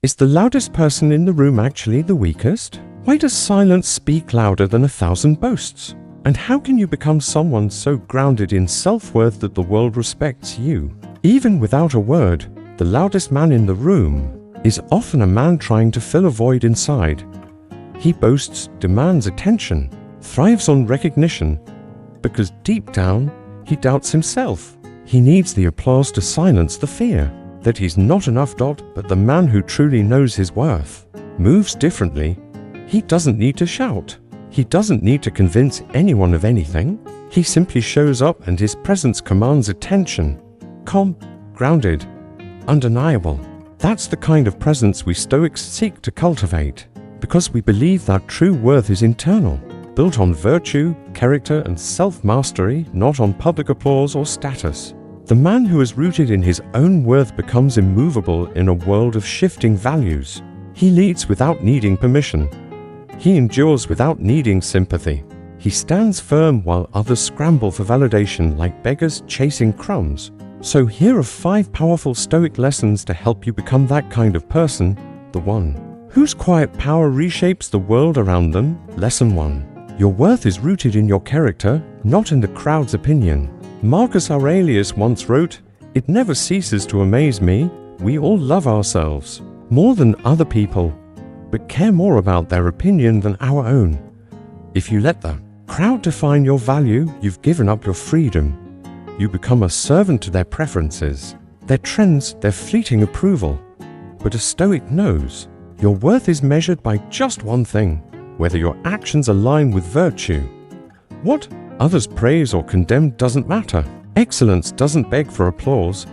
Is the loudest person in the room actually the weakest? Why does silence speak louder than 1,000 boasts? And how can you become someone so grounded in self-worth that the world respects you? Even without a word, the loudest man in the room is often a man trying to fill a void inside. He boasts, demands attention, thrives on recognition, because deep down, he doubts himself. He needs the applause to silence the fear that he's not enough. But the man who truly knows his worth moves differently. He doesn't need to shout. He doesn't need to convince anyone of anything. He simply shows up and his presence commands attention. Calm, grounded, undeniable. That's the kind of presence we Stoics seek to cultivate, because we believe that true worth is internal, built on virtue, character, and self-mastery, not on public applause or status. The man who is rooted in his own worth becomes immovable in a world of shifting values. He leads without needing permission. He endures without needing sympathy. He stands firm while others scramble for validation like beggars chasing crumbs. So here are 5 powerful Stoic lessons to help you become that kind of person. The one whose quiet power reshapes the world around them. Lesson 1. Your worth is rooted in your character, not in the crowd's opinion. Marcus Aurelius once wrote, "It never ceases to amaze me, we all love ourselves more than other people, but care more about their opinion than our own. If you let the crowd define your value, you've given up your freedom. You become a servant to their preferences, their trends, their fleeting approval." But a Stoic knows your worth is measured by just one thing: whether your actions align with virtue. What others praise or condemn doesn't matter. Excellence doesn't beg for applause.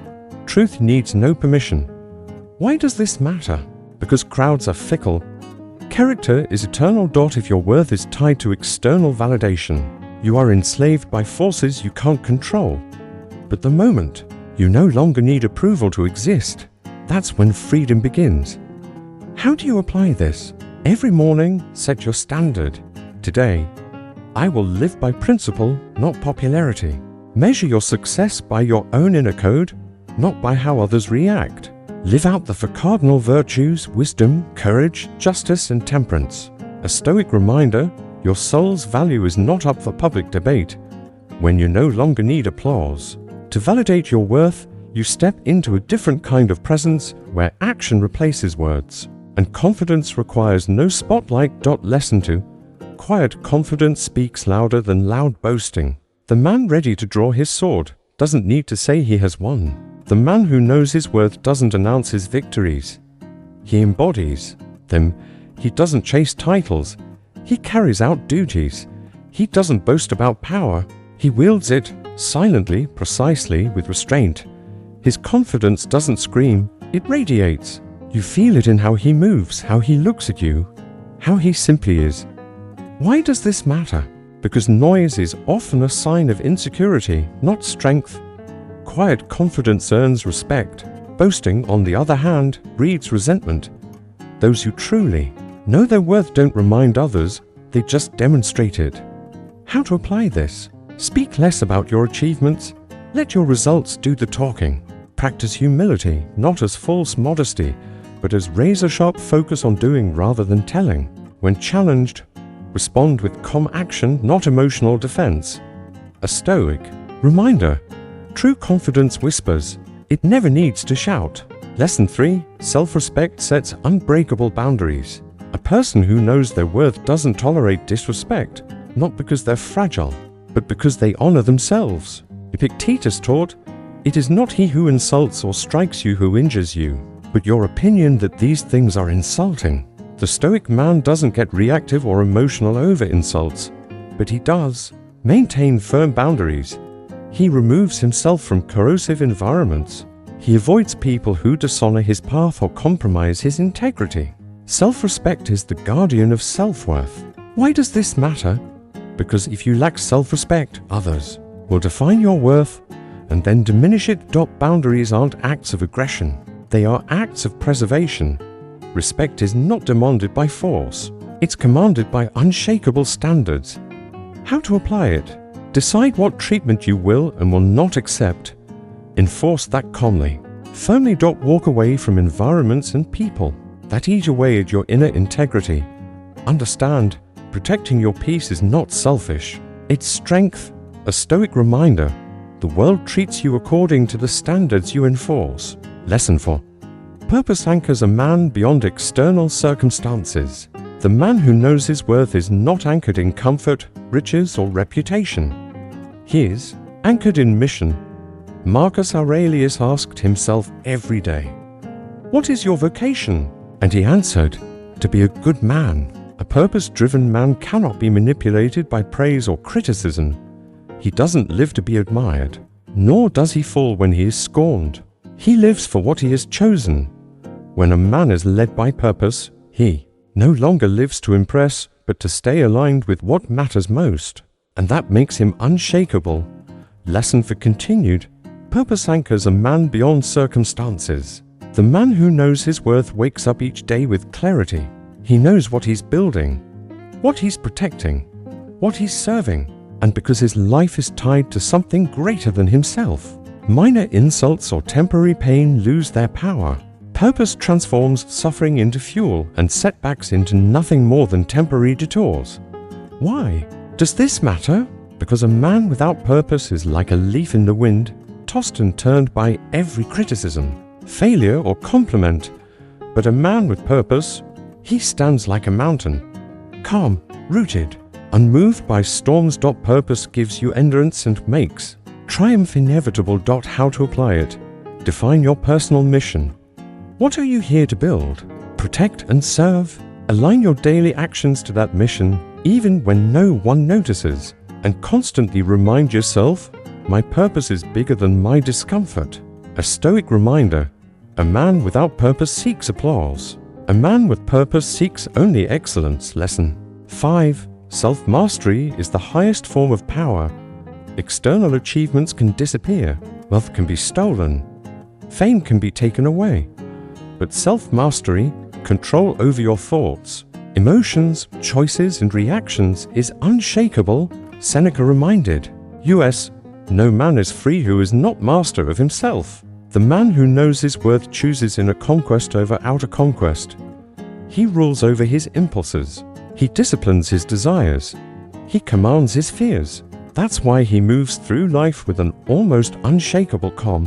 Truth needs no permission. Why does this matter? Because crowds are fickle. Character is eternal. If your worth is tied to external validation, you are enslaved by forces you can't control. But the moment you no longer need approval to exist, that's when freedom begins. How do you apply this? Every morning, set your standard. Today, I will live by principle, not popularity. Measure your success by your own inner code, not by how others react. Live out the 4 cardinal virtues: wisdom, courage, justice, and temperance. A Stoic reminder: your soul's value is not up for public debate when you no longer need applause. To validate your worth, you step into a different kind of presence where action replaces words, and confidence requires no spotlight. Lesson 2. Quiet confidence speaks louder than loud boasting. The man ready to draw his sword doesn't need to say he has won. The man who knows his worth doesn't announce his victories. He embodies them. He doesn't chase titles. He carries out duties. He doesn't boast about power. He wields it silently, precisely, with restraint. His confidence doesn't scream, it radiates. You feel it in how he moves, how he looks at you, how he simply is. Why does this matter? Because noise is often a sign of insecurity, not strength. Quiet confidence earns respect. Boasting, on the other hand, breeds resentment. Those who truly know their worth don't remind others, they just demonstrate it. How to apply this? Speak less about your achievements. Let your results do the talking. Practice humility, not as false modesty, but as razor-sharp focus on doing rather than telling. When challenged, respond with calm action, not emotional defense. A Stoic reminder: true confidence whispers, it never needs to shout. Lesson 3. Self-respect sets unbreakable boundaries. A person who knows their worth doesn't tolerate disrespect, not because they're fragile, but because they honor themselves. Epictetus taught, "It is not he who insults or strikes you who injures you, but your opinion that these things are insulting." The Stoic man doesn't get reactive or emotional over insults, but he does maintain firm boundaries. He removes himself from corrosive environments. He avoids people who dishonor his path or compromise his integrity. Self-respect is the guardian of self-worth. Why does this matter? Because if you lack self-respect, others will define your worth and then diminish it. Boundaries aren't acts of aggression. They are acts of preservation. Respect is not demanded by force. It's commanded by unshakable standards. How to apply it? Decide what treatment you will and will not accept. Enforce that calmly. Firmly. Walk away from environments and people that eat away at your inner integrity. Understand, protecting your peace is not selfish. It's strength, a Stoic reminder. The world treats you according to the standards you enforce. Lesson 4. Purpose anchors a man beyond external circumstances. The man who knows his worth is not anchored in comfort, riches, or reputation. He is anchored in mission. Marcus Aurelius asked himself every day, "What is your vocation?" And he answered, "To be a good man." A purpose-driven man cannot be manipulated by praise or criticism. He doesn't live to be admired, nor does he fall when he is scorned. He lives for what he has chosen. When a man is led by purpose, he no longer lives to impress, but to stay aligned with what matters most. And that makes him unshakable. Lesson for continued. Purpose anchors a man beyond circumstances. The man who knows his worth wakes up each day with clarity. He knows what he's building, what he's protecting, what he's serving, and because his life is tied to something greater than himself, minor insults or temporary pain lose their power. Purpose transforms suffering into fuel and setbacks into nothing more than temporary detours. Why does this matter? Because a man without purpose is like a leaf in the wind, tossed and turned by every criticism, failure or compliment. But a man with purpose, he stands like a mountain, calm, rooted, unmoved by storms. Purpose gives you endurance and makes triumph inevitable. How to apply it? Define your personal mission. What are you here to build, protect and serve? Align your daily actions to that mission, even when no one notices, and constantly remind yourself, my purpose is bigger than my discomfort. A Stoic reminder, a man without purpose seeks applause. A man with purpose seeks only excellence. Lesson 5. Self-mastery is the highest form of power. External achievements can disappear, wealth can be stolen, fame can be taken away. But self-mastery, control over your thoughts, emotions, choices, and reactions is unshakable. Seneca reminded us, no man is free who is not master of himself. The man who knows his worth chooses inner conquest over outer conquest. He rules over his impulses. He disciplines his desires. He commands his fears. That's why he moves through life with an almost unshakable calm.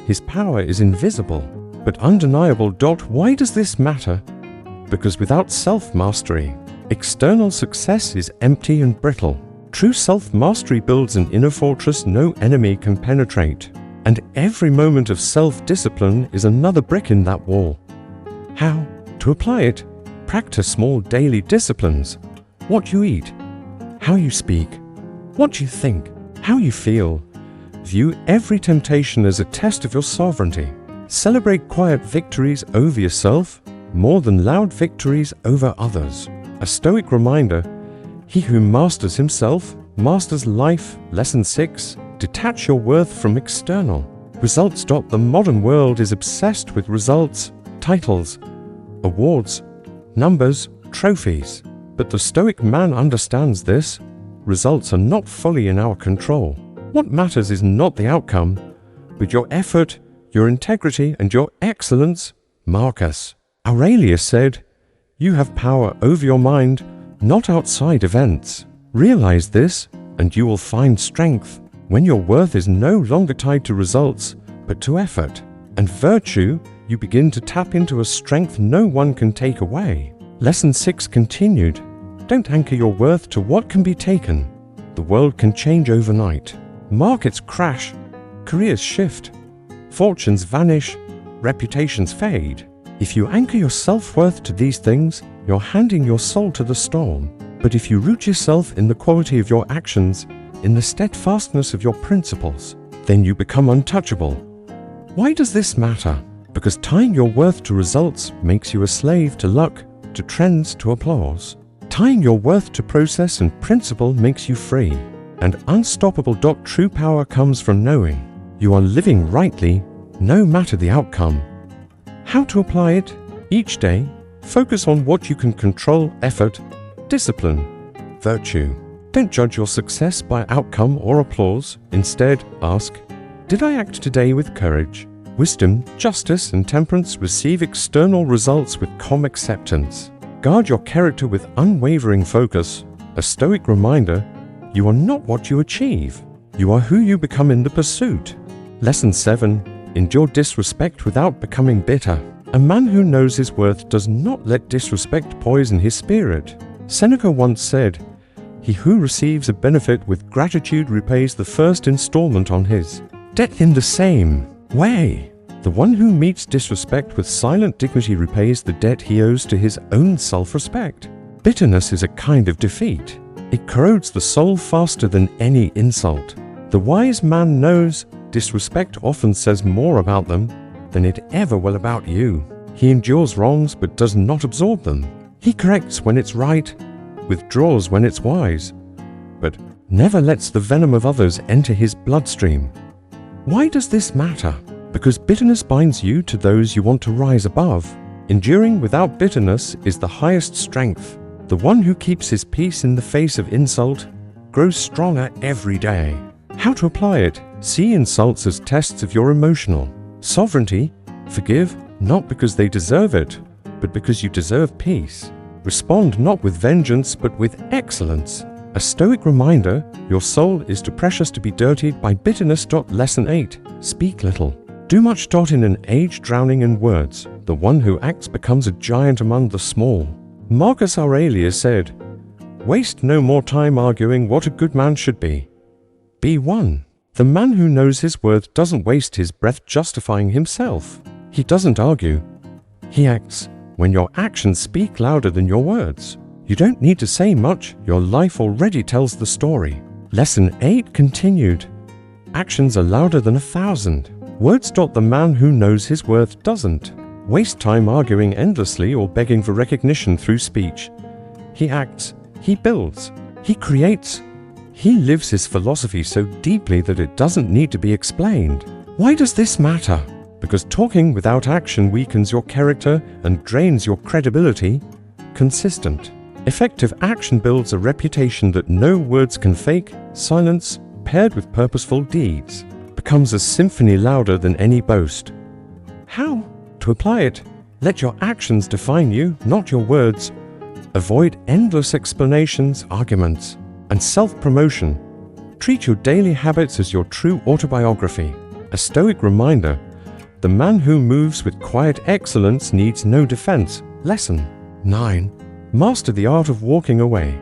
His power is invisible, but undeniable. Why does this matter? Because without self-mastery, external success is empty and brittle. True self-mastery builds an inner fortress no enemy can penetrate. And every moment of self-discipline is another brick in that wall. How to apply it? Practice small daily disciplines. What you eat, how you speak, what you think, how you feel. View every temptation as a test of your sovereignty. Celebrate quiet victories over yourself more than loud victories over others. A Stoic reminder, he who masters himself masters life. Lesson 6. Detach your worth from external results. The modern world is obsessed with results, titles, awards, numbers, trophies. But the Stoic man understands this. Results are not fully in our control. What matters is not the outcome, but your effort, your integrity, and your excellence. Marcus Aurelius said, you have power over your mind, not outside events. Realize this, and you will find strength. When your worth is no longer tied to results, but to effort and virtue, you begin to tap into a strength no one can take away. Lesson 6 continued. Don't anchor your worth to what can be taken. The world can change overnight. Markets crash, careers shift, fortunes vanish, reputations fade. If you anchor your self-worth to these things, you're handing your soul to the storm. But if you root yourself in the quality of your actions, in the steadfastness of your principles, then you become untouchable. Why does this matter? Because tying your worth to results makes you a slave to luck, to trends, to applause. Tying your worth to process and principle makes you free and unstoppable. True power comes from knowing you are living rightly, no matter the outcome. How to apply it? Each day, focus on what you can control: effort, discipline, virtue. Don't judge your success by outcome or applause. Instead, ask, did I act today with courage, Wisdom, justice, and temperance receive external results with calm acceptance. Guard your character with unwavering focus. A Stoic reminder, you are not what you achieve. You are who you become in the pursuit. Lesson 7. Endure disrespect without becoming bitter. A man who knows his worth does not let disrespect poison his spirit. Seneca once said, "He who receives a benefit with gratitude repays the first installment on his debt in the same way. The one who meets disrespect with silent dignity repays the debt he owes to his own self-respect." Bitterness is a kind of defeat. It corrodes the soul faster than any insult. The wise man knows disrespect often says more about them than it ever will about you. He endures wrongs but does not absorb them. He corrects when it's right, withdraws when it's wise, but never lets the venom of others enter his bloodstream. Why does this matter? Because bitterness binds you to those you want to rise above. Enduring without bitterness is the highest strength. The one who keeps his peace in the face of insult grows stronger every day. How to apply it? See insults as tests of your emotional sovereignty. Forgive, not because they deserve it, but because you deserve peace. Respond not with vengeance, but with excellence. A Stoic reminder, your soul is too precious to be dirtied by bitterness. Lesson 8. Speak little. Do much. In an age drowning in words, the one who acts becomes a giant among the small. Marcus Aurelius said, "Waste no more time arguing what a good man should be. Be one." The man who knows his worth doesn't waste his breath justifying himself. He doesn't argue. He acts. When your actions speak louder than your words, you don't need to say much, your life already tells the story. Lesson 8 continued. Actions are louder than 1,000 words. The man who knows his worth doesn't waste time arguing endlessly or begging for recognition through speech. He acts, he builds, he creates. He lives his philosophy so deeply that it doesn't need to be explained. Why does this matter? Because talking without action weakens your character and drains your credibility. Consistent, effective action builds a reputation that no words can fake. Silence, paired with purposeful deeds, becomes a symphony louder than any boast. How to apply it? Let your actions define you, not your words. Avoid endless explanations, arguments, and self-promotion. Treat your daily habits as your true autobiography. A Stoic reminder, the man who moves with quiet excellence needs no defense. Lesson 9. Master the art of walking away.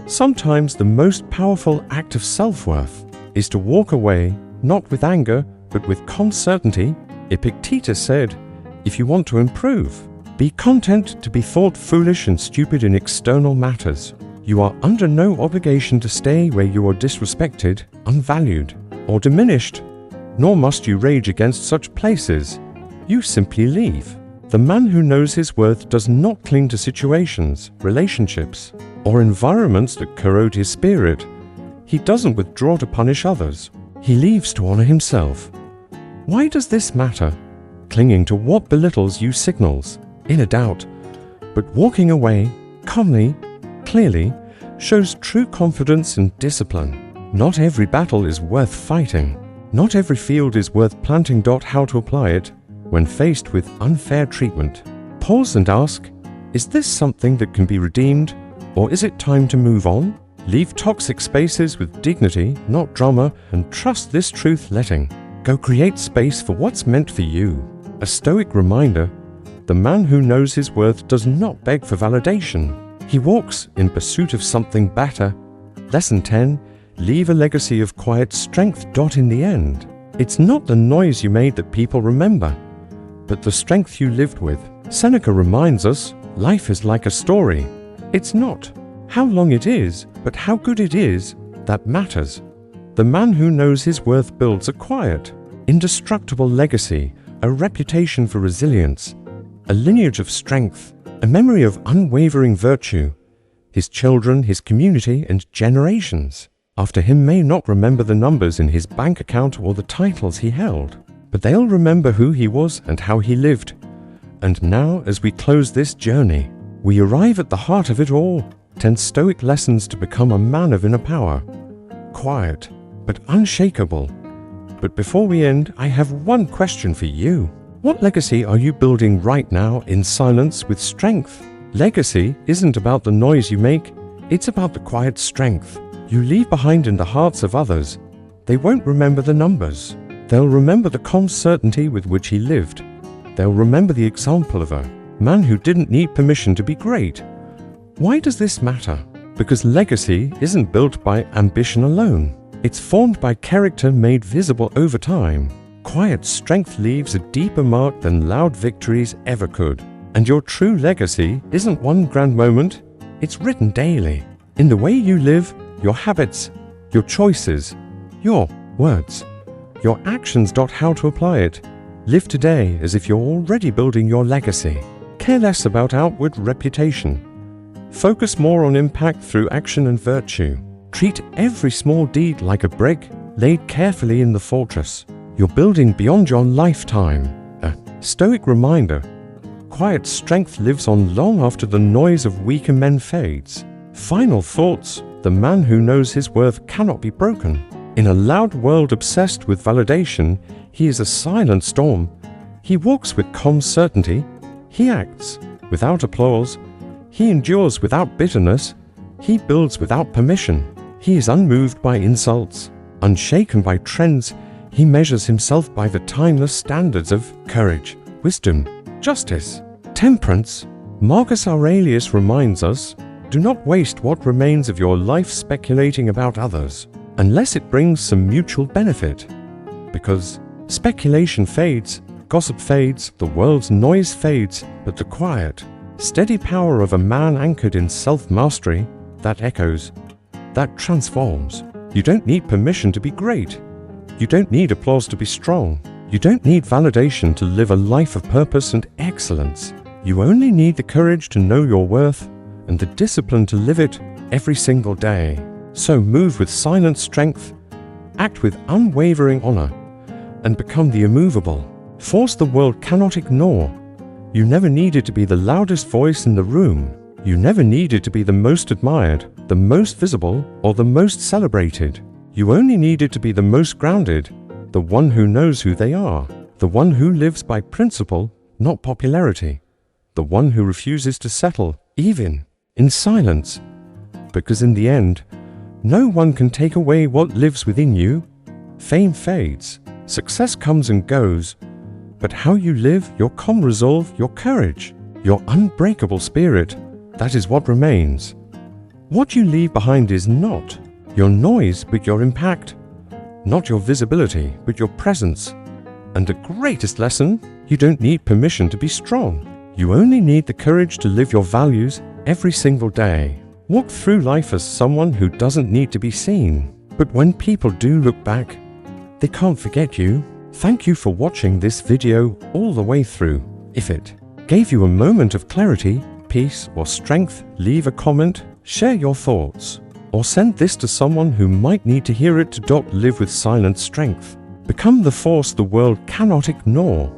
Sometimes the most powerful act of self-worth is to walk away, not with anger, but with calm certainty. Epictetus said, "If you want to improve, be content to be thought foolish and stupid in external matters. You are under no obligation to stay where you are disrespected, unvalued, or diminished, nor must you rage against such places. You simply leave." The man who knows his worth does not cling to situations, relationships, or environments that corrode his spirit. He doesn't withdraw to punish others. He leaves to honor himself. Why does this matter? Clinging to what belittles you signals inner doubt, but walking away calmly, clearly, shows true confidence and discipline. Not every battle is worth fighting. Not every field is worth planting. How to apply it? When faced with unfair treatment, pause and ask, is this something that can be redeemed, or is it time to move on? Leave toxic spaces with dignity, not drama, and trust this truth. Letting go create space for what's meant for you. A Stoic reminder, the man who knows his worth does not beg for validation. He walks in pursuit of something better. Lesson 10. Leave a legacy of quiet strength. In the end, it's not the noise you made that people remember, but the strength you lived with. Seneca reminds us, life is like a story. It's not how long it is, but how good it is that matters. The man who knows his worth builds a quiet, indestructible legacy, a reputation for resilience, a lineage of strength, a memory of unwavering virtue. His children, his community, and generations after him may not remember the numbers in his bank account or the titles he held, but they'll remember who he was and how he lived. And now, as we close this journey, we arrive at the heart of it all. 10 Stoic lessons to become a man of inner power. Quiet, but unshakable. But before we end, I have one question for you. What legacy are you building right now in silence with strength? Legacy isn't about the noise you make, it's about the quiet strength you leave behind in the hearts of others. They won't remember the numbers. They'll remember the calm certainty with which he lived. They'll remember the example of a man who didn't need permission to be great. Why does this matter? Because legacy isn't built by ambition alone. It's formed by character made visible over time. Quiet strength leaves a deeper mark than loud victories ever could. And your true legacy isn't one grand moment, it's written daily. In the way you live, your habits, your choices, your words, your actions. How to apply it. Live today as if you're already building your legacy. Care less about outward reputation. Focus more on impact through action and virtue. Treat every small deed like a brick laid carefully in the fortress you're building beyond your lifetime. A Stoic reminder. Quiet strength lives on long after the noise of weaker men fades. Final thoughts. The man who knows his worth cannot be broken. In a loud world obsessed with validation, he is a silent storm. He walks with calm certainty. He acts without applause. He endures without bitterness. He builds without permission. He is unmoved by insults, unshaken by trends. He measures himself by the timeless standards of courage, wisdom, justice, temperance. Marcus Aurelius reminds us, do not waste what remains of your life speculating about others, unless it brings some mutual benefit. Because speculation fades, gossip fades, the world's noise fades, but the quiet, steady power of a man anchored in self-mastery, that echoes, that transforms. You don't need permission to be great. You don't need applause to be strong. You don't need validation to live a life of purpose and excellence. You only need the courage to know your worth and the discipline to live it every single day. So move with silent strength, act with unwavering honor, and become the immovable force the world cannot ignore. You never needed to be the loudest voice in the room. You never needed to be the most admired, the most visible, or the most celebrated. You only needed to be the most grounded, the one who knows who they are, the one who lives by principle, not popularity, the one who refuses to settle, even in silence. Because in the end, no one can take away what lives within you. Fame fades, success comes and goes, but how you live, your calm resolve, your courage, your unbreakable spirit, that is what remains. What you leave behind is not your noise, but your impact. Not your visibility, but your presence. And the greatest lesson, you don't need permission to be strong. You only need the courage to live your values every single day. Walk through life as someone who doesn't need to be seen. But when people do look back, they can't forget you. Thank you for watching this video all the way through. If it gave you a moment of clarity, peace, or strength, leave a comment, share your thoughts, or send this to someone who might need to hear it. Live with silent strength. Become the force the world cannot ignore.